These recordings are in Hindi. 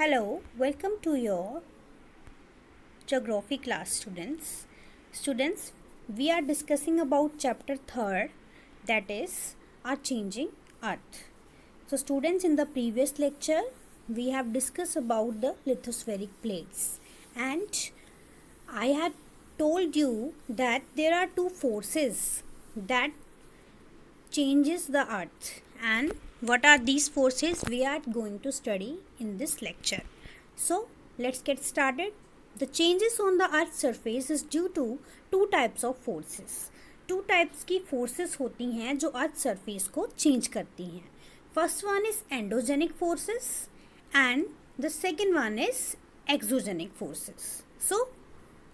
Hello, welcome to your geography class students. Students, we are discussing about chapter 3rd, that is our changing earth. So students, in the previous lecture we have discussed about the lithospheric plates and I had told you that there are two forces that changes the earth, and what are these forces we are going to study in this lecture. So let's get started. The changes on the earth surface is due to two types of forces. Two types की फोर्सेस होती हैं जो अर्थ सरफेस को चेंज करती हैं. First one is endogenic forces and the second one is exogenic forces. So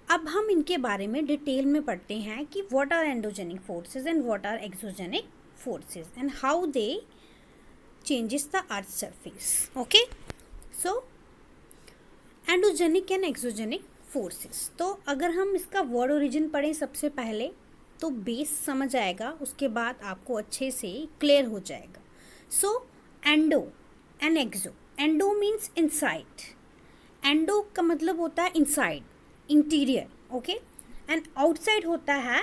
अब हम इनके बारे में डिटेल में पढ़ते हैं कि what are endogenic forces and what are exogenic forces and how they changes the earth surface. Okay, so endogenic and exogenic forces. तो अगर हम इसका वर्ड ओरिजिन पढ़ें सबसे पहले तो बेस समझ आएगा, उसके बाद आपको अच्छे से क्लियर हो जाएगा. So endo and exo. Endo means inside. Endo का मतलब होता है inside, interior. Okay, and outside होता है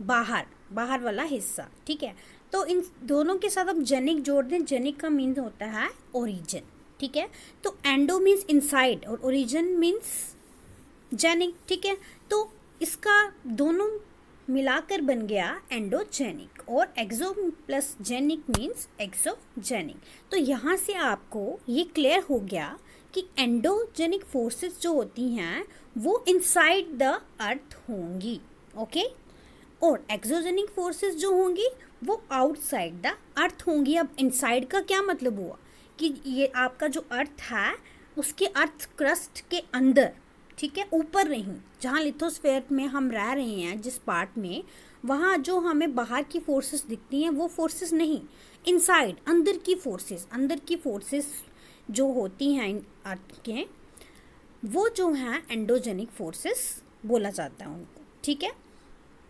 बाहर, बाहर वाला हिस्सा. ठीक है, तो इन दोनों के साथ हम जेनिक जोड़ दें. जेनिक का मीन्स होता है ओरिजिन. ठीक है, तो एंडो मीन्स इनसाइड और ओरिजिन मीन्स जेनिक. ठीक है, तो इसका दोनों मिलाकर बन गया एंडोजेनिक, और एक्सो प्लस जेनिक मीन्स एक्सोजेनिक. तो यहाँ से आपको ये क्लियर हो गया कि एंडोजेनिक फोर्सेस जो होती हैं वो इनसाइड द अर्थ होंगी. ओके, और एक्सोजेनिक फोर्सेस जो होंगी वो आउटसाइड द अर्थ होंगी. अब इनसाइड का क्या मतलब हुआ कि ये आपका जो अर्थ है उसके अर्थ क्रस्ट के अंदर. ठीक है, ऊपर नहीं, जहाँ लिथोस्फेयर में हम रह रहे हैं जिस पार्ट में, वहाँ जो हमें बाहर की फोर्सेस दिखती हैं वो फोर्सेस नहीं, इनसाइड अंदर की फोर्सेस. अंदर की फोर्सेस जो होती हैं अर्थ के, वो जो हैं एंडोजेनिक फोर्सेस बोला जाता है उनको. ठीक है,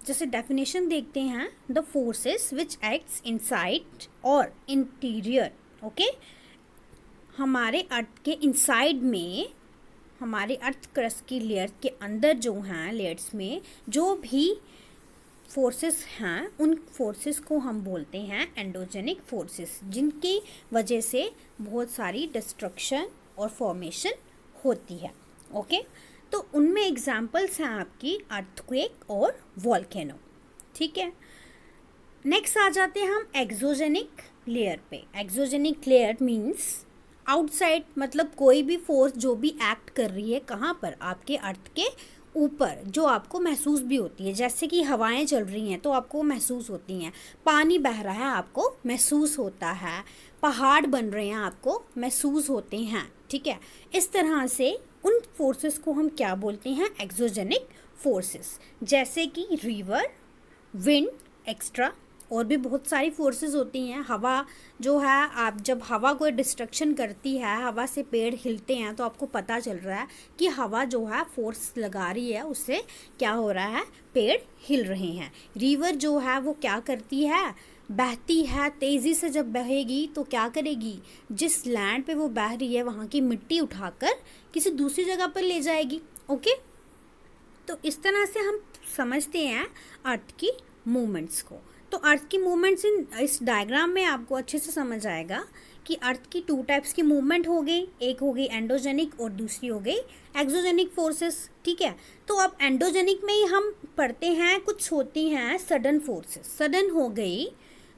जैसे डेफिनेशन देखते हैं, the forces which acts inside और इंटीरियर. ओके, हमारे अर्थ के इनसाइड में, हमारे अर्थ क्रस्ट की लेयर के अंदर जो हैं लेयर्स में जो भी फोर्सेस हैं उन फोर्सेस को हम बोलते हैं एंडोजेनिक फोर्सेस, जिनकी वजह से बहुत सारी डिस्ट्रक्शन और फॉर्मेशन होती है. ओके, तो उनमें एग्जाम्पल्स हैं आपकी अर्थक्वेक और वॉल्केनो. ठीक है, नेक्स्ट आ जाते हैं हम एक्सोजेनिक लेयर पे. एक्सोजेनिक लेयर मीन्स आउटसाइड, मतलब कोई भी फोर्स जो भी एक्ट कर रही है कहाँ पर, आपके अर्थ के ऊपर, जो आपको महसूस भी होती है. जैसे कि हवाएं चल रही हैं तो आपको महसूस होती हैं, पानी बह रहा है आपको महसूस होता है, पहाड़ बन रहे हैं आपको महसूस होते हैं. ठीक है, इस तरह से उन फोर्सेस को हम क्या बोलते हैं, एक्सोजेनिक फोर्सेस. जैसे कि रिवर, विंड, एक्स्ट्रा, और भी बहुत सारी फोर्सेस होती हैं. हवा जो है, आप जब हवा कोई डिस्ट्रक्शन करती है, हवा से पेड़ हिलते हैं तो आपको पता चल रहा है कि हवा जो है फोर्स लगा रही है, उससे क्या हो रहा है, पेड़ हिल रहे हैं. रिवर जो है वो क्या करती है, बहती है. तेज़ी से जब बहेगी तो क्या करेगी, जिस लैंड पे वो बह रही है वहाँ की मिट्टी उठाकर किसी दूसरी जगह पर ले जाएगी. ओके, तो इस तरह से हम समझते हैं अर्थ की मूवमेंट्स को. तो अर्थ की मूवमेंट्स इस डायग्राम में आपको अच्छे से समझ आएगा कि अर्थ की टू टाइप्स की मूवमेंट हो गई. एक हो गई एंडोजेनिक और दूसरी हो गई एक्सोजेनिक फोर्सेस. ठीक है, तो अब एंडोजेनिक में ही हम पढ़ते हैं, कुछ होती हैं सडन फोर्सेस. सडन हो गई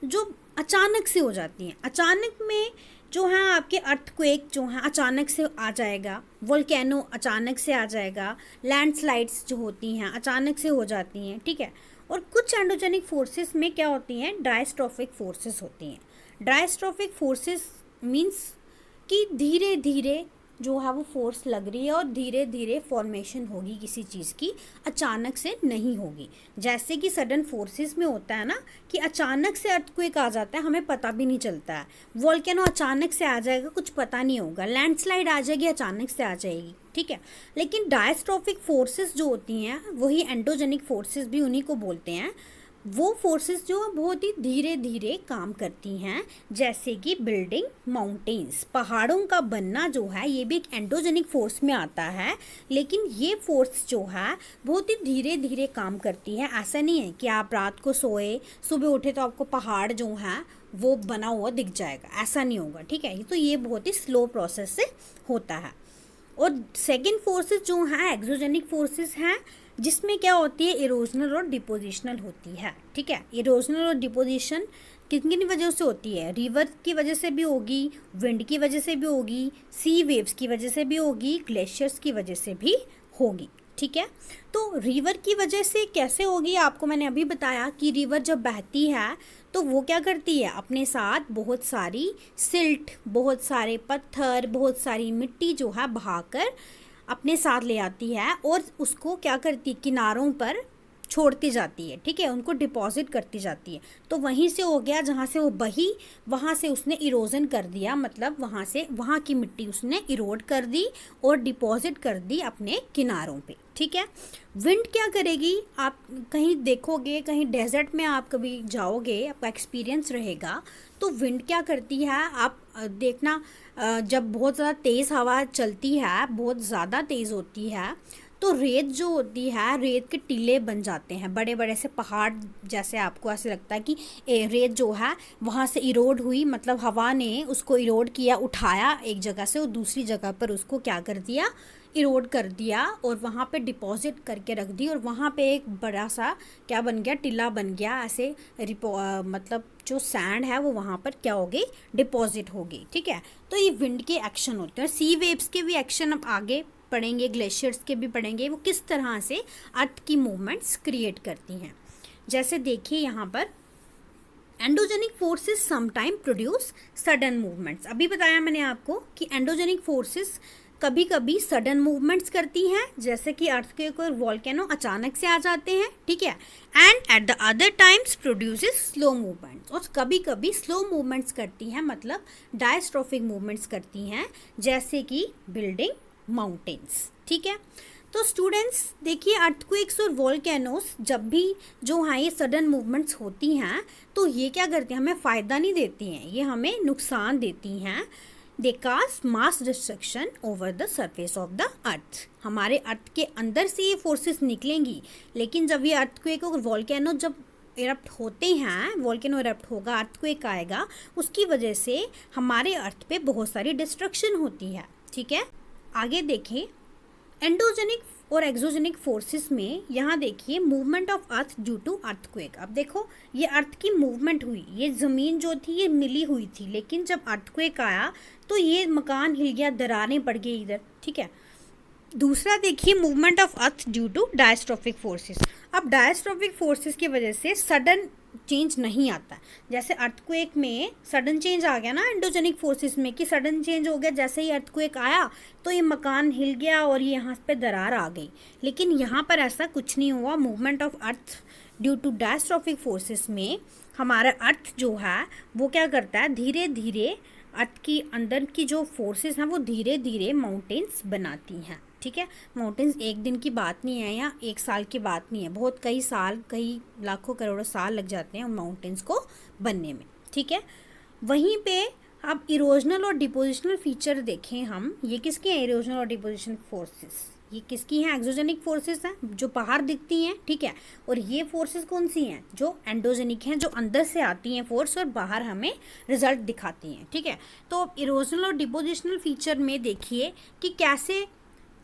जो अचानक से हो जाती हैं. अचानक में जो है आपके अर्थक्वेक जो है अचानक से आ जाएगा, वोल्केनो अचानक से आ जाएगा, लैंडस्लाइड्स जो होती हैं अचानक से हो जाती हैं. ठीक है, और कुछ एंडोजेनिक फोर्सेस में क्या होती हैं, डायस्ट्रोफिक फोर्सेस होती हैं. डायस्ट्रोफिक फोर्सेस मीन्स कि धीरे धीरे जो है वो फोर्स लग रही है और धीरे धीरे फॉर्मेशन होगी किसी चीज़ की, अचानक से नहीं होगी. जैसे कि सडन फोर्सेस में होता है ना कि अचानक से अर्थक्वेक आ जाता है, हमें पता भी नहीं चलता है. वोल्केनो अचानक से आ जाएगा, कुछ पता नहीं होगा. लैंडस्लाइड आ जाएगी, अचानक से आ जाएगी. ठीक है, लेकिन डायस्ट्रोफिक फोर्सेस जो होती हैं वही एंडोजेनिक फोर्सेस भी उन्हीं को बोलते हैं. वो फोर्सेस जो बहुत ही धीरे धीरे काम करती हैं, जैसे कि बिल्डिंग माउंटेन्स, पहाड़ों का बनना जो है ये भी एक एंडोजेनिक फोर्स में आता है, लेकिन ये फोर्स जो है बहुत ही धीरे धीरे काम करती है। ऐसा नहीं है कि आप रात को सोए सुबह उठे तो आपको पहाड़ जो है वो बना हुआ दिख जाएगा, ऐसा नहीं होगा, ठीक है। तो ये बहुत ही स्लो प्रोसेस से होता है। और सेकेंड फोर्सेस जो हैं एक्सोजेनिक फोर्सेस हैं, जिसमें क्या होती है, इरोजनल और डिपोजिशनल होती है, ठीक है। इरोजनल और डिपोजिशन किन किन वजह से होती है, रिवर की वजह से भी होगी, विंड की वजह से भी होगी, सी वेव्स की वजह से भी होगी, ग्लेशियर्स की वजह से भी होगी, ठीक है। तो रिवर की वजह से कैसे होगी, आपको मैंने अभी बताया कि रिवर जब बहती है तो वो क्या करती है, अपने साथ बहुत सारी सिल्ट, बहुत सारे पत्थर, बहुत सारी मिट्टी जो है बहाकर अपने साथ ले आती है और उसको क्या करती है, किनारों पर छोड़ती जाती है, ठीक है, उनको डिपॉजिट करती जाती है। तो वहीं से हो गया, जहाँ से वो बही वहाँ से उसने इरोजन कर दिया, मतलब वहाँ से वहाँ की मिट्टी उसने इरोड कर दी और डिपॉजिट कर दी अपने किनारों पे, ठीक है। विंड क्या करेगी, आप कहीं देखोगे, कहीं डेजर्ट में आप कभी जाओगे, आपका एक्सपीरियंस रहेगा, तो विंड क्या करती है, आप देखना, जब बहुत ज़्यादा तेज़ हवा चलती है, बहुत ज़्यादा तेज़ होती है, तो रेत जो होती है, रेत के टीले बन जाते हैं, बड़े बड़े से पहाड़ जैसे, आपको ऐसे लगता है कि रेत जो है वहाँ से इरोड हुई, मतलब हवा ने उसको इरोड किया, उठाया एक जगह से और दूसरी जगह पर उसको क्या कर दिया, इरोड कर दिया और वहाँ पे डिपॉजिट करके रख दी, और वहाँ पे एक बड़ा सा क्या बन गया, टीला बन गया, ऐसे मतलब जो सैंड है वो वहाँ पर क्या हो गई, डिपॉजिट हो गई, ठीक है। तो ये विंड के एक्शन होते हैं। सी वेव्स के भी एक्शन अब आगे पढ़ेंगे, ग्लेशियर्स के भी पढ़ेंगे, वो किस तरह से अर्थ की मूवमेंट्स क्रिएट करती हैं। जैसे देखिए यहाँ पर, endogenic forces sometime produce sudden movements. अभी बताया मैंने आपको कि एंडोजेनिक फोर्सेस कभी कभी सडन मूवमेंट्स करती हैं, जैसे कि अर्थक्वेक और वॉल्केनो अचानक से आ जाते हैं, ठीक है। And at the other times produces slow movements, और कभी कभी स्लो मूवमेंट्स करती हैं, मतलब डायस्ट्रोफिक मूवमेंट्स करती हैं, जैसे कि बिल्डिंग माउंटेन्स, ठीक है। तो स्टूडेंट्स देखिए, अर्थक्वेक्स और वॉल्केनोस जब भी जो हैं ये सडन मूवमेंट्स होती हैं, तो ये क्या करती हैं, हमें फ़ायदा नहीं देती हैं, ये हमें नुकसान देती हैं। They cause mass destruction over the surface of the earth, हमारे अर्थ के अंदर से ये फोर्सेस निकलेंगी, लेकिन जब ये अर्थक्वेक और वॉल्केनो जब इरप्ट होते हैं, वॉल्केनो इरप्ट होगा, अर्थक्वेक आएगा, उसकी वजह से हमारे अर्थ पे बहुत सारी डिस्ट्रक्शन होती है, ठीक है। आगे देखें, एंडोजेनिक और एक्सोजेनिक फोर्सेस में, यहाँ देखिए movement of earth due to earthquake. अब देखो ये अर्थ की मूवमेंट हुई, ये ज़मीन जो थी ये मिली हुई थी, लेकिन जब अर्थक्वेक आया तो ये मकान हिल गया, दरारें पड़ गई इधर, ठीक है। दूसरा देखिए, movement of earth due to diastrophic forces. अब डायस्ट्रोफिक फोर्सेस की वजह से सडन चेंज नहीं आता, जैसे अर्थक्वेक में सडन चेंज आ गया ना एंडोजेनिक फोर्सेस में, कि सडन चेंज हो गया, जैसे ही अर्थक्वेक आया तो ये मकान हिल गया और ये यहाँ पे दरार आ गई, लेकिन यहाँ पर ऐसा कुछ नहीं हुआ। Movement of earth due to diastrophic forces में हमारा अर्थ जो है वो क्या करता है, धीरे धीरे अर्थ की अंदर की जो फोर्सेस हैं वो धीरे धीरे माउंटेन्स बनाती हैं, ठीक है। माउंटेन्स एक दिन की बात नहीं है या एक साल की बात नहीं है, बहुत कई साल, कई लाखों करोड़ों साल लग जाते हैं उन माउंटेन्स को बनने में, ठीक है। वहीं पे अब इरोजनल और डिपोजिशनल फीचर देखें हम, ये किसके हैं, इरोजनल और डिपोजिशन फोर्सेस, ये किसकी हैं, एक्सोजेनिक फोर्सेस हैं जो बाहर दिखती हैं, ठीक है। और ये फोर्सेस कौन सी हैं, जो एंडोजेनिक हैं, जो अंदर से आती हैं फोर्स और बाहर हमें रिजल्ट दिखाती हैं, ठीक है। तो इरोजनल और डिपोजिशनल फीचर में देखिए कि कैसे,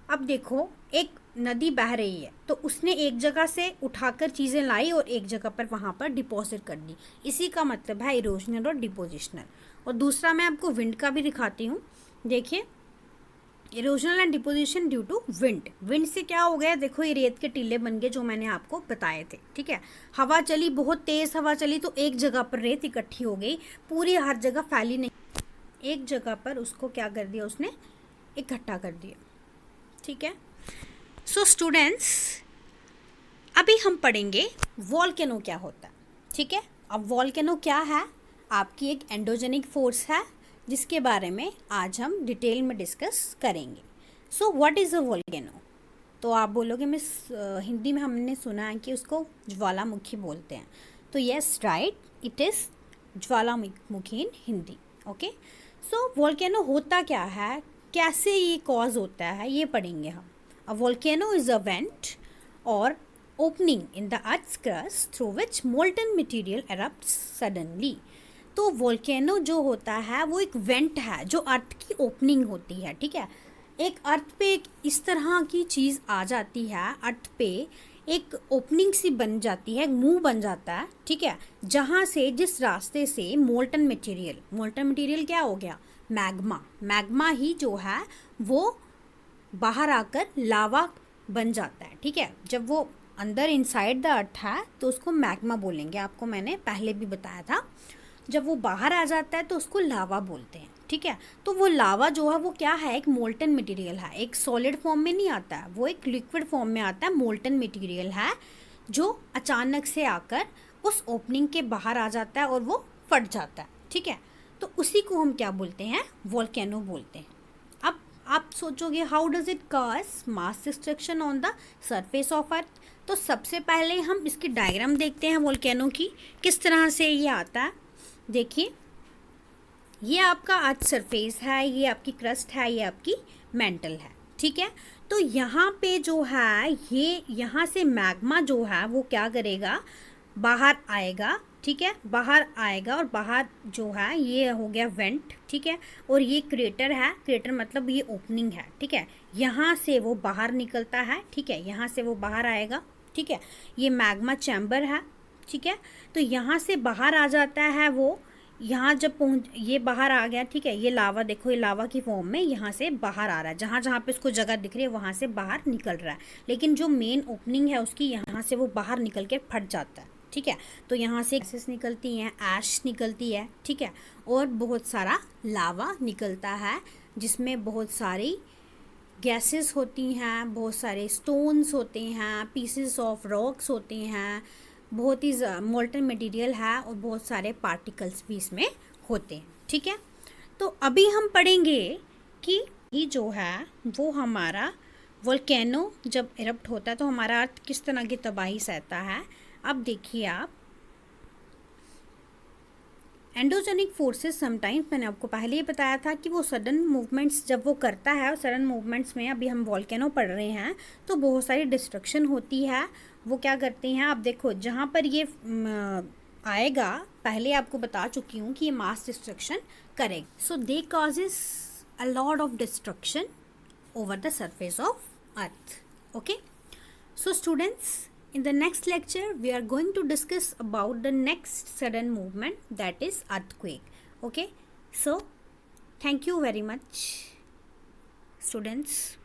अब देखो एक नदी बह रही है तो उसने एक जगह से उठाकर चीज़ें लाई और एक जगह पर वहाँ पर डिपॉजिट कर दी, इसी का मतलब है इरोजनल और डिपोजिशनल। और दूसरा मैं आपको विंड का भी दिखाती हूँ, देखिए erosional and deposition due to wind. Wind से क्या हो गया, देखो ये रेत के टीले बन गए जो मैंने आपको बताए थे, ठीक है। हवा चली, बहुत तेज़ हवा चली तो एक जगह पर रेत इकट्ठी हो गई, पूरी हर जगह फैली नहीं, एक जगह पर उसको क्या कर दिया, उसने इकट्ठा कर दिया, ठीक है। सो स्टूडेंट्स अभी हम पढ़ेंगे वॉल्केनो क्या होता है, ठीक है। अब वॉल्केनो क्या है, आपकी एक एंडोजेनिक फोर्स है जिसके बारे में आज हम डिटेल में डिस्कस करेंगे। So what is a volcano. तो आप बोलोगे मिस हिंदी में हमने सुना है कि उसको ज्वालामुखी बोलते हैं। तो yes right, it is Jwalamukhi in Hindi. Okay, so volcano होता क्या है, कैसे ये कॉज होता है, ये पढ़ेंगे हम। A volcano is a vent or opening in the earth's crust through which molten material erupts suddenly. तो वोल्केनो जो होता है वो एक वेंट है जो अर्थ की ओपनिंग होती है, ठीक है। एक अर्थ पे एक इस तरह की चीज़ आ जाती है, अर्थ पे एक ओपनिंग सी बन जाती है, मुंह बन जाता है, ठीक है, जहाँ से जिस रास्ते से मोल्टन मटेरियल क्या हो गया, मैग्मा ही जो है वो बाहर आकर लावा बन जाता है, ठीक है। जब वो अंदर इनसाइड द अर्थ है तो उसको मैग्मा बोलेंगे, आपको मैंने पहले भी बताया था। जब वो बाहर आ जाता है तो उसको लावा बोलते हैं, ठीक है। तो वो लावा जो है वो क्या है, एक मोल्टन मटेरियल है, एक सॉलिड फॉर्म में नहीं आता है, वो एक लिक्विड फॉर्म में आता है, मोल्टन मटेरियल है जो अचानक से आकर उस ओपनिंग के बाहर आ जाता है और वो फट जाता है, ठीक है। तो उसी को हम क्या बोलते हैं, वोल्केनो बोलते हैं। अब आप सोचोगे how does it cause mass destruction on the surface of earth. तो सबसे पहले हम इसकी डायग्राम देखते हैं वोल्केनो की, किस तरह से ये आता है। देखिए, ये आपका अर्थ सरफेस है, ये आपकी क्रस्ट है, ये आपकी मेंटल है, ठीक है। तो यहाँ पे जो है ये यहाँ से मैग्मा जो है वो क्या करेगा, बाहर आएगा, ठीक है, बाहर आएगा और बाहर जो है ये हो गया वेंट, ठीक है। और ये क्रेटर है, क्रेटर मतलब ये ओपनिंग है, ठीक है। यहाँ से वो बाहर निकलता है, ठीक है, यहाँ से वो बाहर आएगा, ठीक है। ये मैग्मा चैम्बर है, ठीक है। तो यहाँ से बाहर आ जाता है वो, यहाँ जब ये बाहर आ गया, ठीक है। ये लावा देखो, ये लावा की फॉर्म में यहाँ से बाहर आ रहा है, जहाँ जहाँ पे इसको जगह दिख रही है वहाँ से बाहर निकल रहा है, लेकिन जो मेन ओपनिंग है उसकी यहाँ से वो बाहर निकल के फट जाता है, ठीक है। तो यहाँ से गैसेस निकलती हैं, ऐश निकलती है, ठीक है, और बहुत सारा लावा निकलता है जिसमें बहुत सारी गैसेस होती हैं, बहुत सारे स्टोन्स होते हैं, पीसेस ऑफ रॉक्स होते हैं, बहुत ही मोल्टन मटेरियल है और बहुत सारे पार्टिकल्स भी इसमें होते हैं, ठीक है। तो अभी हम पढ़ेंगे कि ये जो है वो हमारा वोल्केनो जब इरप्ट होता है तो हमारा अर्थ किस तरह की तबाही सहता है। अब देखिए आप, एंडोजेनिक फोर्सेस समटाइम्स, मैंने आपको पहले ही बताया था कि वो सडन मूवमेंट्स जब वो करता है, सडन मूवमेंट्स में अभी हम वोल्केनो पढ़ रहे हैं तो बहुत सारी डिस्ट्रक्शन होती है। वो क्या करते हैं, आप देखो जहाँ पर ये आएगा, पहले आपको बता चुकी हूँ कि ये मास डिस्ट्रक्शन करेगा। So they causes a lot of destruction over the surface of earth. Okay, so students, in the next lecture we are going to discuss about the next sudden movement, that is earthquake. Okay, so thank you very much students.